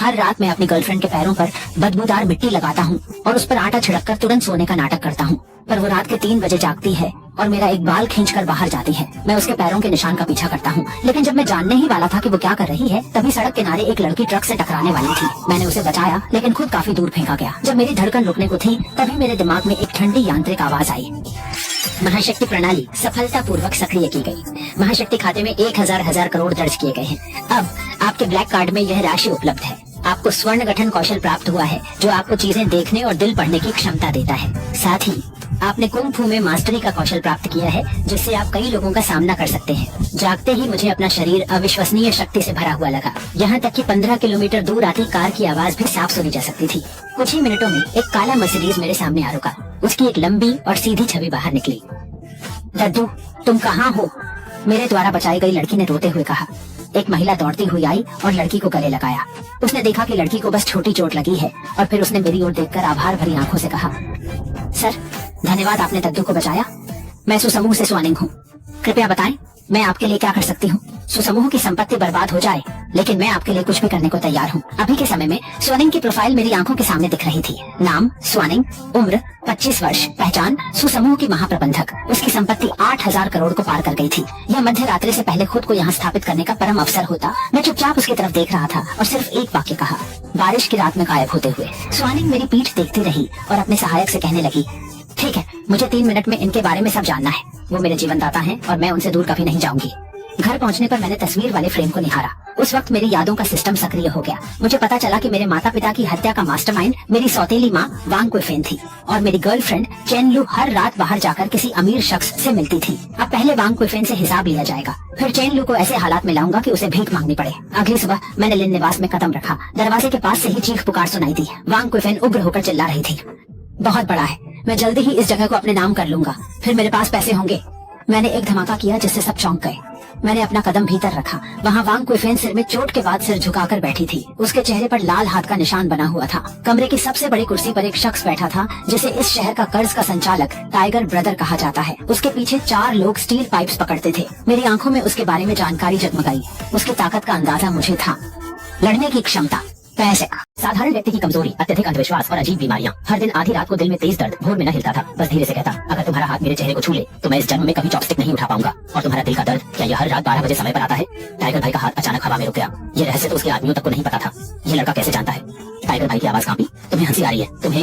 हर रात मैं अपनी गर्लफ्रेंड के पैरों पर बदबूदार मिट्टी लगाता हूँ और उस पर आटा छिड़ककर तुरंत सोने का नाटक करता हूँ, पर वो रात के 3 बजे जागती है और मेरा एक बाल खींचकर बाहर जाती है। मैं उसके पैरों के निशान का पीछा करता हूँ, लेकिन जब मैं जानने ही वाला था कि वो क्या कर रही है, तभी सड़क किनारे एक लड़की ट्रक से टकराने वाली थी। मैंने उसे बचाया, लेकिन खुद काफी दूर फेंका गया। जब मेरी धड़कन रुकने को थी, तभी मेरे दिमाग में एक ठंडी यांत्रिक आवाज आई। महाशक्ति प्रणाली सफलतापूर्वक सक्रिय की गई। महाशक्ति खाते में 1000 करोड़ दर्ज किए गए हैं। अब आपके ब्लैक कार्ड में यह राशि उपलब्ध है। आपको स्वर्ण गठन कौशल प्राप्त हुआ है, जो आपको चीजें देखने और दिल पढ़ने की क्षमता देता है। साथ ही आपने कुंग फू में मास्टरी का कौशल प्राप्त किया है, जिससे आप कई लोगों का सामना कर सकते हैं। जागते ही मुझे अपना शरीर अविश्वसनीय शक्ति से भरा हुआ लगा। यहाँ तक कि 15 किलोमीटर दूर आती कार की आवाज भी साफ सुनी जा सकती थी। कुछ ही मिनटों में एक काला मर्सिडीज मेरे सामने आ रुका। उसकी एक लंबी और सीधी छवि बाहर निकली। दद्दू, तुम कहाँ हो? मेरे द्वारा बचाई गई लड़की ने रोते हुए कहा। एक महिला दौड़ती हुई आई और लड़की को गले लगाया। उसने देखा कि लड़की को बस छोटी चोट लगी है और फिर उसने मेरी ओर देखकर आभार भरी आंखों से कहा, सर, धन्यवाद, आपने दद्दू को बचाया। मैं सुसमूह से स्वानिंग हूँ। कृपया बताएं, मैं आपके लिए क्या कर सकती हूँ? सुसमूह की संपत्ति बर्बाद हो जाए, लेकिन मैं आपके लिए कुछ भी करने को तैयार हूँ। अभी के समय में स्वानिंग की प्रोफाइल मेरी आंखों के सामने दिख रही थी। नाम स्वानिंग, उम्र 25 वर्ष, पहचान सुसमूह की महाप्रबंधक। उसकी संपत्ति 8000 करोड़ को पार कर गई थी। यह मध्य रात्रि से पहले खुद को यहाँ स्थापित करने का परम अवसर होता। मैं चुपचाप उसकी तरफ देख रहा था और सिर्फ एक वाक्य कहा, बारिश की रात में गायब होते हुए। स्वानिंग मेरी पीठ देखती रही और अपने सहायक से कहने लगी, ठीक है, मुझे 3 मिनट में इनके बारे में सब जानना है। वो मेरे जीवनदाता हैं और मैं उनसे दूर कभी नहीं जाऊंगी। घर पहुंचने पर मैंने तस्वीर वाले फ्रेम को निहारा। उस वक्त मेरी यादों का सिस्टम सक्रिय हो गया। मुझे पता चला कि मेरे माता पिता की हत्या का मास्टरमाइंड मेरी सौतेली माँ वांग कुइफेन थी और मेरी गर्लफ्रेंड चेन लू हर रात बाहर जाकर किसी अमीर शख्स से मिलती थी। अब पहले वांग कुइफेन से हिसाब लिया जाएगा, फिर चेन लू को ऐसे हालात में लाऊंगा कि उसे भीख मांगनी पड़े। अगली सुबह मैंने लिन निवास में कदम रखा। दरवाजे के पास से ही चीख पुकार सुनाई दी। वांग कुइफेन उग्र होकर चिल्ला रही थी, बहुत बड़ा है, मैं जल्दी ही इस जगह को अपने नाम कर लूंगा, फिर मेरे पास पैसे होंगे। मैंने एक धमाका किया जिससे सब चौंक गए। मैंने अपना कदम भीतर रखा। वहाँ वांग कुइफेन सिर में चोट के बाद सिर झुकाकर बैठी थी। उसके चेहरे पर लाल हाथ का निशान बना हुआ था। कमरे की सबसे बड़ी कुर्सी पर एक शख्स बैठा था, जिसे इस शहर का कर्ज का संचालक टाइगर ब्रदर कहा जाता है। उसके पीछे 4 लोग स्टील पाइप्स पकड़ते थे। मेरी आंखों में उसके बारे में जानकारी जगमगाई। उसकी ताकत का अंदाजा मुझे था। लड़ने की क्षमता, पैसे, साधारण व्यक्ति की कमजोरी, अत्यधिक अंधविश्वास और अजीब बीमारियां। हर दिन आधी रात को दिल में तेज दर्द, भोर में न हिलता था, बस धीरे से कहता, अगर तुम्हारा हाथ मेरे चेहरे को छू ले तो मैं इस जन्म में कभी चॉपस्टिक नहीं उठा पाऊंगा। और तुम्हारा दिल का दर्द, क्या यह हर रात 12 बजे समय पर आता है? टाइगर भाई का हाथ अचानक हवा में रुक गया। ये रहस्य तो उसके आदमियों तक को नहीं पता था। ये लड़का कैसे जानता है? टाइगर भाई की आवाज कांपी, तुम्हें हंसी आ रही है? तुम्हें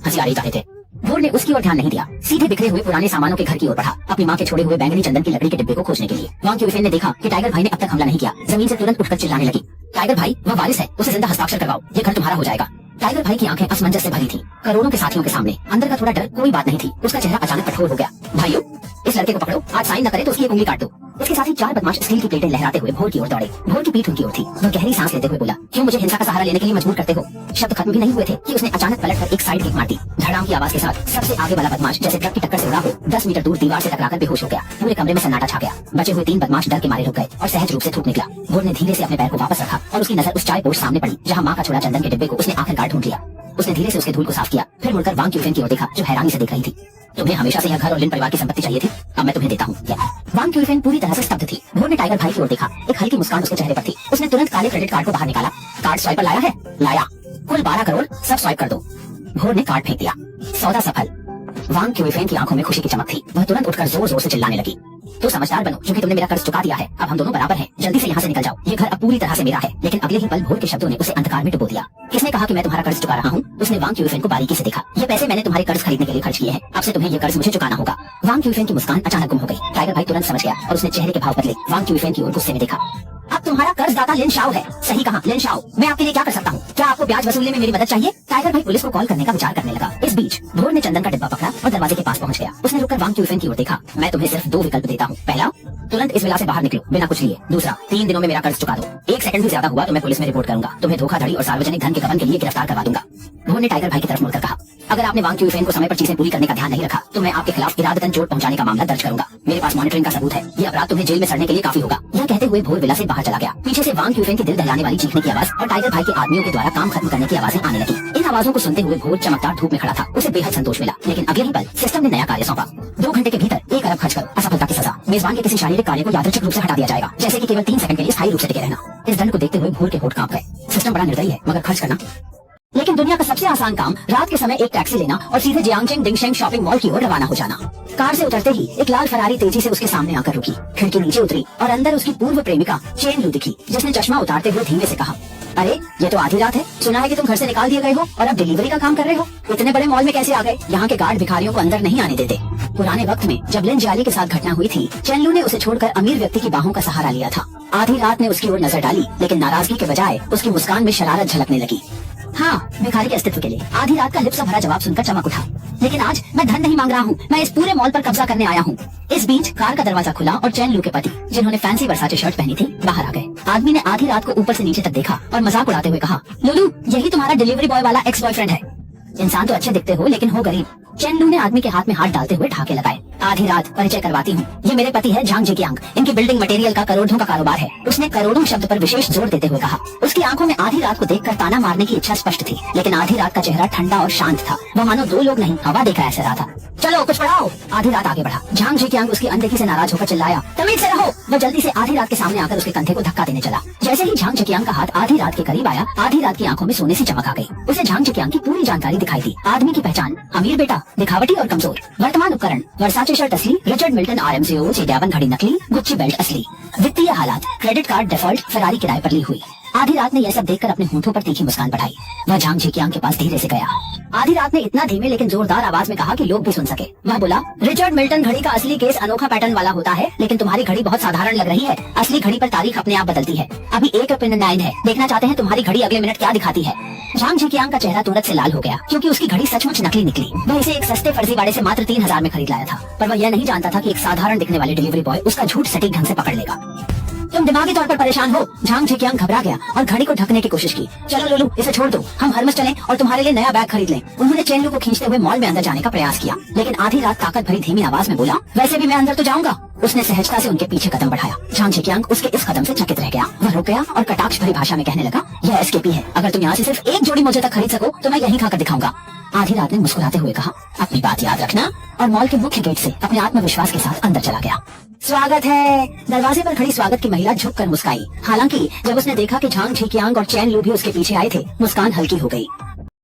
हंसी आ रही चाहते थे? भोर ने उसकी ओर ध्यान नहीं दिया, सीधे बिखरे हुए पुराने सामानों के घर की ओर बढ़ा, अपनी माँ के छोड़े हुए बैंगनी चंदन की लकड़ी के डिब्बे को खोजने के लिए। वांग कुइफेन ने देखा कि टाइगर भाई ने अब तक हमला नहीं किया। जमीन से तुरंत उठकर चिल्लाने लगी, टाइगर भाई, वह वारिस है, उसे जिंदा हस्ताक्षर करवाओ, ये घर तुम्हारा हो जाएगा। टाइगर भाई की आंखें असमंजस से भरी थी। करोड़ों के साथियों के सामने अंदर का थोड़ा डर कोई बात नहीं थी। उसका चेहरा अचानक कठोर हो गया। भाइयों, इस लड़के को पकड़ो, आज साइन न करे तो उसकी एक उंगली काट दो। इसके साथ ही 4 बदमाश स्टील की प्लेटें लहराते हुए भोर की ओर दौड़े। भोर की पीठ उनकी ओर थी। वह गहरी सांस लेते हुए बोला, क्यों मुझे हिंसा का सहारा लेने के लिए मजबूर करते हो? शब्द खत्म भी नहीं हुए थे कि उसने अचानक पलटकर एक साइड किक मार दी। धड़ाम की आवाज के साथ सबसे आगे वाला बदमाश जैसे ट्रक की टक्कर से उड़ा हो 10 मीटर दूर दीवार से टकराकर बेहोश हो गया। पूरे कमरे में सन्नाटा छा गया। बचे हुए 3 बदमाश डर के मारे रुक गए और सहज रूप से थूक निकला। भोर ने धीरे से अपने पैर को वापस रखा और उसकी नजर उस चाय पोस्ट सामने पड़ी, जहाँ माँ का छोड़ा चंदन के डिब्बे को उसने आखिरकार ढूंढ लिया। उसने धीरे से उसके धूल को साफ किया, फिर मुड़कर वांग कुइफेन की ओर देखा, जो हैरानी से देख रही थी। तुम्हें हमेशा से यह घर और लिन परिवार की संपत्ति चाहिए थी, अब मैं तुम्हें देता हूँ। वांग कुइफेन पूरी तरह से स्तब्ध थी। भोर ने टाइगर भाई की ओर देखा। एक हल्की मुस्कान उसके चेहरे पर थी। उसने तुरंत काले क्रेडिट कार्ड को बाहर निकाला। कार्ड स्वाइपर लाया है? लाया। कुल 12 करोड़, सब स्वाइप कर दो। भोर ने कार्ड फेंक दिया। सौदा सफल। वांग कुइफेन की आंखों में खुशी की चमक थी। वह तुरंत उठकर जोर जोर से चिल्लाने लगी, तो समझदार बनो, क्योंकि तुमने मेरा कर्ज चुका दिया है। अब हम दोनों बराबर हैं। जल्दी से यहाँ से निकल जाओ। ये घर अब पूरी तरह से मेरा है। लेकिन अगले ही पल भोर के शब्दों ने उसे अंधकार में डुबो दिया। किसने कहा कि मैं तुम्हारा कर्ज चुका रहा हूँ? उसने वांग कुइफेन को बारीकी से देखा। ये पैसे मैंने तुम्हारे कर्ज खरीदने के लिए खर्च किए हैं। अब से तुम्हें ये कर्ज मुझे चुकाना होगा। वांग कुइफेन की मुस्कान अचानक गुम हो गई। टाइगर भाई तुरंत समझ गया और उसने चेहरे के भाव बदले। वांग कुइफेन की ओर गुस्से में देखा। अब तुम्हारा कर्जदाता लिन शाओ है। सही कहा, लिन शाओ। मैं आपके लिए क्या कर सकता हूँ? क्या आपको ब्याज वसूलने में मेरी मदद चाहिए? टाइगर भाई पुलिस को कॉल करने का विचार करने लगा। इस बीच भोर ने चंदन का डिब्बा पकड़ा और दरवाजे के पास पहुंच गया। उसने रुककर वांग कुइफेन की ओर देखा। मैं तुम्हें सिर्फ 2 विकल्प देता हूँ। पहला, तुरंत इस विला से बाहर निकलो बिना कुछ लिए। दूसरा, 3 दिनों में मेरा कर्ज चुका दो। 1 सेकंड भी ज्यादा हुआ तो मैं पुलिस में रिपोर्ट करूंगा। तुम्हें धोखाधड़ी और सार्वजनिक धन के गबन के लिए गिरफ्तार करवा दूंगा। भोर ने टाइगर भाई की तरफ मुड़कर कहा, अगर आपने वांग क्यूफेन को समय पर चीजें पूरी करने का ध्यान नहीं रखा तो मैं आपके खिलाफ इरादतन चोट पहुंचाने का मामला दर्ज करूंगा। मेरे पास मॉनिटरिंग का सबूत है। ये अपराध तुम्हें जेल में सड़ने के लिए काफी होगा। यह कहते हुए भोर विला से बाहर चला गया। पीछे से वांग क्यूफेन की दिल दहलाने वाली चीखने की आवाज और टाइगर भाई के आदमियों के द्वारा काम खत्म करने की आवाजें आने लगी। इन आवाजों को सुनते हुए भोर चमकदार धूप में खड़ा था। उसे बेहद संतोष मिला, लेकिन अगले ही पल सिस्टम ने नया कार्य सौंपा। 2 घंटे के भीतर 1 अरब खर्च कर असफलता की सजा। मेजबान के किसी शारीरिक कार्य को यादृच्छिक रूप से हटा दिया जाएगा, जैसे कि केवल 3 सेकंड के लिए स्थायी रूप से टिके रहना। इस दंड को देखते हुए भोर के होठ कांप गए। सिस्टम बड़ा निर्दयी है, मगर खर्च करना। लेकिन दुनिया का सबसे आसान काम रात के समय एक टैक्सी लेना और सीधे जियांगजेंग डिंगशेंग शॉपिंग मॉल की ओर रवाना हो जाना। कार से उतरते ही एक लाल फरारी तेजी से उसके सामने आकर रुकी। खिड़की नीचे उतरी और अंदर उसकी पूर्व प्रेमिका चेन लू दिखी, जिसने चश्मा उतारते हुए धीमे से कहा, अरे ये तो आधी रात है। सुना है कि तुम घर से निकाल दिए गए हो और अब डिलीवरी का काम कर रहे हो। इतने बड़े मॉल में कैसे आ गए? यहाँ के गार्ड भिखारियों को अंदर नहीं आने देते। पुराने वक्त में जब लिन जियाली के साथ घटना हुई थी, चेन लू ने उसे छोड़कर अमीर व्यक्ति की बाहों का सहारा लिया था। आधी रात ने उसकी ओर नजर डाली, लेकिन नाराजगी के बजाय उसकी मुस्कान में शरारत झलकने लगी। हाँ, भिखारी के अस्तित्व के लिए आधी रात का लिप्सा भरा जवाब सुनकर चमक उठा। लेकिन आज मैं धन नहीं मांग रहा हूँ, मैं इस पूरे मॉल पर कब्जा करने आया हूँ। इस बीच कार का दरवाजा खुला और चेन लू के पति, जिन्होंने फैंसी वर्साचे शर्ट पहनी थी, बाहर आ गए। आदमी ने आधी रात को ऊपर से नीचे तक देखा और मजाक उड़ाते हुए कहा, लुलू, यही तुम्हारा डिलीवरी बॉय वाला एक्स बॉयफ्रेंड है। इंसान तो अच्छे दिखते हो, लेकिन हो गरीब। चेन लू ने आदमी के हाथ में हाथ डालते हुए ढाके लगाए। आधी रात, परिचय करवाती हूँ, ये मेरे पति है झांग जिकियांग। इनकी बिल्डिंग मटेरियल का करोड़ों का कारोबार है। उसने करोड़ों शब्द पर विशेष जोर देते हुए कहा। उसकी आंखों में आधी रात को देखकर ताना मारने की इच्छा स्पष्ट थी, लेकिन आधी रात का चेहरा ठंडा और शांत था। वह मानो 2 लोग नहीं, हवा देखा ऐसा रहा था। चलो कुछ पढ़ाओ। आधी रात आगे बढ़ा। झांग जिकियांग उसकी अनदेखी से नाराज होकर चिल्लाया, तमीज से रहो। वह जल्दी से आधी रात के सामने आकर उसके कंधे को धक्का देने चला। जैसे ही झांग जिकियांग का हाथ आधी रात के करीब आया, आधी रात की आंखों में सोने सी चमक आ गई। उसे झांग जिकियांग की पूरी जानकारी दिखाई दी। आदमी की पहचान, अमीर बेटा, दिखावटी और कमजोर। वर्तमान उपकरण, वर्साचे शर्ट असली, रिचर्ड मिल्टन RMCO 51 घड़ी नकली, गुच्ची बेल्ट असली। वित्तीय हालात, क्रेडिट कार्ड डिफॉल्ट, फरारी किराए पर ली हुई। आधी रात ने यह सब देखकर अपने होंठों पर तीखी मुस्कान बढ़ाई। वह झांग जिकियांग के पास धीरे से गया। आधी रात ने इतना धीमे लेकिन जोरदार आवाज में कहा कि लोग भी सुन सके। वह बोला, रिचर्ड मिल्टन घड़ी का असली केस अनोखा पैटर्न वाला होता है, लेकिन तुम्हारी घड़ी बहुत साधारण लग रही है। असली घड़ी पर तारीख अपने आप बदलती है। अभी 1:09 है। देखना चाहते हैं तुम्हारी घड़ी अगले मिनट क्या दिखाती है? झांग जिकियांग का चेहरा तुरंत से लाल हो गया, क्योंकि उसकी घड़ी सचमुच नकली निकली। वह इसे एक सस्ते फर्जीवाड़े से मात्र 3000 में खरीद लाया था, पर वह यह नहीं जानता था कि एक साधारण दिखने वाले डिलीवरी बॉय उसका झूठ सटीक ढंग से पकड़ लेगा। तुम दिमागी तौर पर परेशान हो। झांग जिकियांग घबरा गया और घड़ी को ढकने की कोशिश की। चलो लोलू, इसे छोड़ दो, हम हरमस चलें और तुम्हारे लिए नया बैग खरीद लें। उन्होंने चेन लू को खींचते हुए मॉल में अंदर जाने का प्रयास किया, लेकिन आधी रात ताकत भरी धीमी आवाज में बोला, वैसे भी मैं अंदर तो जाऊंगा। उसने सहजता से उनके पीछे कदम बढ़ाया। झांग जिकियांग उसके इस कदम से चकित रह गया। वह रुक गया और कटाक्ष भरी भाषा में कहने लगा, यह एसकेपी है। अगर तुम यहाँ से सिर्फ एक जोड़ी मुझे तक खरीद सको तो मैं यहीं खाकर दिखाऊंगा। आधी रात ने मुस्कुराते हुए कहा, अपनी बात याद रखना, और मॉल के मुख्य गेट से अपने आत्मविश्वास के साथ अंदर चला गया। स्वागत है। दरवाजे पर खड़ी स्वागत की महिला झुककर मुस्काई। हालांकि जब उसने देखा कि झांग जिकियांग और चेन लू भी उसके पीछे आए थे, मुस्कान हल्की हो गई।